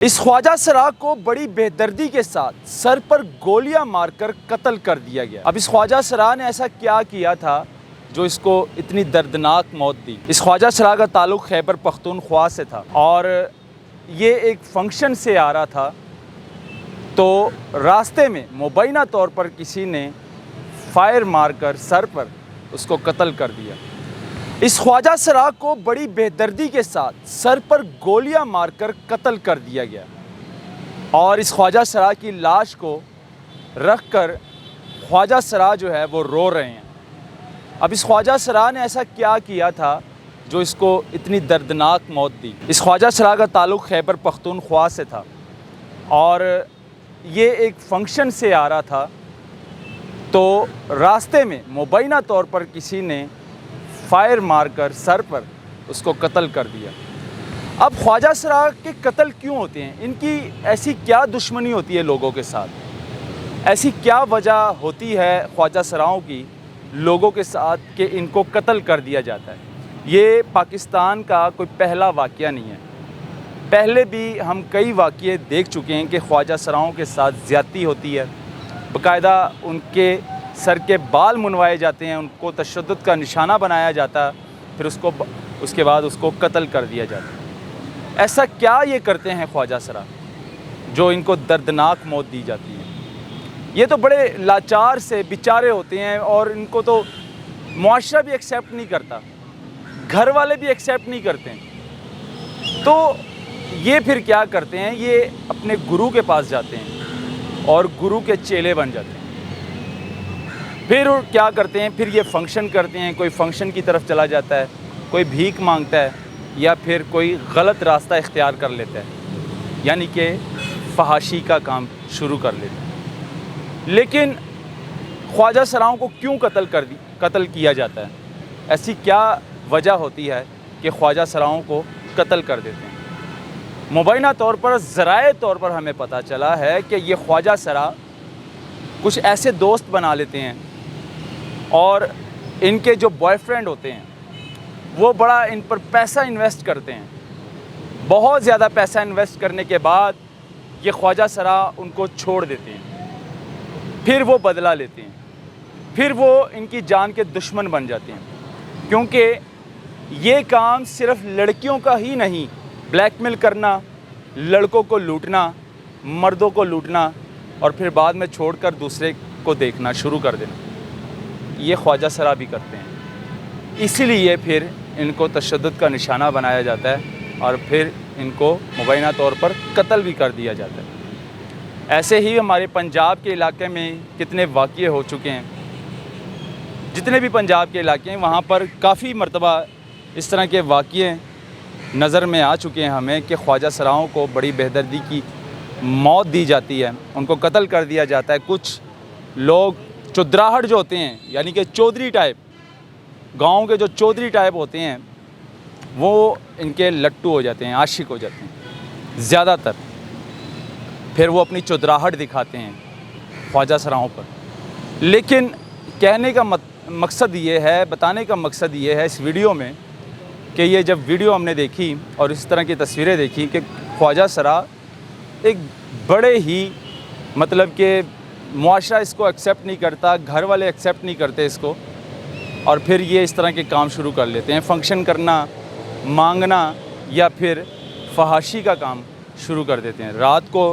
اس خواجہ سرا کو بڑی بے دردی کے ساتھ سر پر گولیاں مار کر قتل کر دیا گیا۔ اب اس خواجہ سرا نے ایسا کیا کیا تھا جو اس کو اتنی دردناک موت دی؟ اس خواجہ سرا کا تعلق خیبر پختونخوا سے تھا اور یہ ایک فنکشن سے آ رہا تھا، تو راستے میں مبینہ طور پر کسی نے فائر مار کر سر پر اس کو قتل کر دیا۔ اس خواجہ سرا کو بڑی بے دردی کے ساتھ سر پر گولیاں مار کر قتل کر دیا گیا اور اس خواجہ سرا کی لاش کو رکھ کر خواجہ سرا جو ہے وہ رو رہے ہیں۔ اب اس خواجہ سرا نے ایسا کیا کیا تھا جو اس کو اتنی دردناک موت دی؟ اس خواجہ سرا کا تعلق خیبر پختونخوا سے تھا اور یہ ایک فنکشن سے آ رہا تھا، تو راستے میں مبینہ طور پر کسی نے فائر مار کر سر پر اس کو قتل کر دیا۔ اب خواجہ سرا کے قتل کیوں ہوتے ہیں؟ ان کی ایسی کیا دشمنی ہوتی ہے لوگوں کے ساتھ؟ ایسی کیا وجہ ہوتی ہے خواجہ سراؤں کی لوگوں کے ساتھ کہ ان کو قتل کر دیا جاتا ہے؟ یہ پاکستان کا کوئی پہلا واقعہ نہیں ہے، پہلے بھی ہم کئی واقعے دیکھ چکے ہیں کہ خواجہ سراؤں کے ساتھ زیادتی ہوتی ہے، باقاعدہ ان کے سر کے بال منوائے جاتے ہیں، ان کو تشدد کا نشانہ بنایا جاتا ہے، پھر اس کے بعد اس کو قتل کر دیا جاتا ہے۔ ایسا کیا یہ کرتے ہیں خواجہ سرا جو ان کو دردناک موت دی جاتی ہے؟ یہ تو بڑے لاچار سے بیچارے ہوتے ہیں اور ان کو تو معاشرہ بھی ایکسیپٹ نہیں کرتا، گھر والے بھی ایکسیپٹ نہیں کرتے ہیں، تو یہ پھر کیا کرتے ہیں؟ یہ اپنے گرو کے پاس جاتے ہیں اور گرو کے چیلے بن جاتے ہیں۔ پھر کیا کرتے ہیں؟ پھر یہ فنکشن کرتے ہیں، کوئی فنکشن کی طرف چلا جاتا ہے، کوئی بھیک مانگتا ہے یا پھر کوئی غلط راستہ اختیار کر لیتا ہے، یعنی کہ فحاشی کا کام شروع کر لیتا ہے۔ لیکن خواجہ سراؤں کو کیوں قتل کیا جاتا ہے؟ ایسی کیا وجہ ہوتی ہے کہ خواجہ سراؤں کو قتل کر دیتے ہیں؟ مبینہ طور پر ذرائع طور پر ہمیں پتہ چلا ہے کہ یہ خواجہ سرا کچھ ایسے دوست بنا لیتے ہیں اور ان کے جو بوائے فرینڈ ہوتے ہیں وہ بڑا ان پر پیسہ انویسٹ کرتے ہیں۔ بہت زیادہ پیسہ انویسٹ کرنے کے بعد یہ خواجہ سرا ان کو چھوڑ دیتے ہیں، پھر وہ بدلہ لیتے ہیں، پھر وہ ان کی جان کے دشمن بن جاتے ہیں، کیونکہ یہ کام صرف لڑکیوں کا ہی نہیں، بلیک میل کرنا، لڑکوں کو لوٹنا، مردوں کو لوٹنا اور پھر بعد میں چھوڑ کر دوسرے کو دیکھنا شروع کر دینا، یہ خواجہ سرا بھی کرتے ہیں۔ اسی لیے پھر ان کو تشدد کا نشانہ بنایا جاتا ہے اور پھر ان کو مبینہ طور پر قتل بھی کر دیا جاتا ہے۔ ایسے ہی ہمارے پنجاب کے علاقے میں کتنے واقعے ہو چکے ہیں، جتنے بھی پنجاب کے علاقے ہیں وہاں پر کافی مرتبہ اس طرح کے واقعے نظر میں آ چکے ہیں ہمیں کہ خواجہ سراؤں کو بڑی بے دردی کی موت دی جاتی ہے، ان کو قتل کر دیا جاتا ہے۔ کچھ لوگ چودراہٹ جو ہوتے ہیں، یعنی کہ چودھری ٹائپ، گاؤں کے جو چودھری ٹائپ ہوتے ہیں وہ ان کے لٹو ہو جاتے ہیں، عاشق ہو جاتے ہیں زیادہ تر، پھر وہ اپنی چودراہٹ دکھاتے ہیں خواجہ سراؤں پر۔ لیکن کہنے کا مقصد یہ ہے، بتانے کا مقصد یہ ہے اس ویڈیو میں کہ یہ جب ویڈیو ہم نے دیکھی اور اس طرح کی تصویریں دیکھی کہ خواجہ سرا ایک بڑے ہی مطلب کہ معاشرہ اس کو ایکسیپٹ نہیں کرتا، گھر والے ایکسیپٹ نہیں کرتے اس کو، اور پھر یہ اس طرح کے کام شروع کر لیتے ہیں، فنکشن کرنا، مانگنا یا پھر فحاشی کا کام شروع کر دیتے ہیں۔ رات کو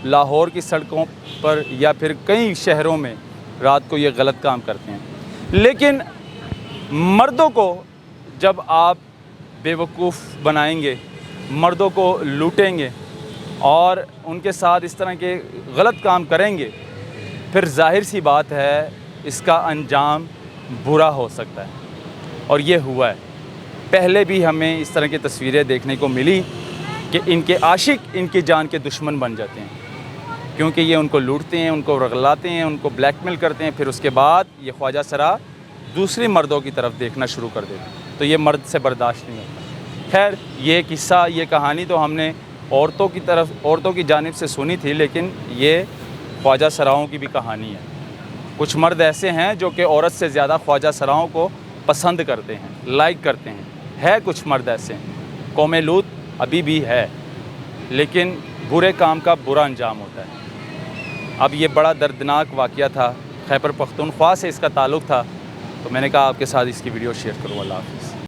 لاہور کی سڑکوں پر یا پھر کئی شہروں میں رات کو یہ غلط کام کرتے ہیں۔ لیکن مردوں کو جب آپ بیوقوف بنائیں گے، مردوں کو لوٹیں گے اور ان کے ساتھ اس طرح کے غلط کام کریں گے، پھر ظاہر سی بات ہے اس کا انجام برا ہو سکتا ہے، اور یہ ہوا ہے۔ پہلے بھی ہمیں اس طرح کی تصویریں دیکھنے کو ملی کہ ان کے عاشق ان کی جان کے دشمن بن جاتے ہیں، کیونکہ یہ ان کو لوٹتے ہیں، ان کو رغلاتے ہیں، ان کو بلیک میل کرتے ہیں، پھر اس کے بعد یہ خواجہ سرا دوسری مردوں کی طرف دیکھنا شروع کر دیتے ہیں، تو یہ مرد سے برداشت نہیں ہوتا۔ خیر، یہ قصہ، یہ کہانی تو ہم نے عورتوں کی جانب سے سنی تھی، لیکن یہ خواجہ سراؤں کی بھی کہانی ہے۔ کچھ مرد ایسے ہیں جو کہ عورت سے زیادہ خواجہ سراؤں کو پسند کرتے ہیں، لائک کرتے ہیں، کچھ مرد ایسے ہیں، قوم لوط ابھی بھی ہے، لیکن برے کام کا برا انجام ہوتا ہے۔ اب یہ بڑا دردناک واقعہ تھا، خیبر پختونخوا سے اس کا تعلق تھا، تو میں نے کہا آپ کے ساتھ اس کی ویڈیو شیئر کروں۔ اللہ حافظ۔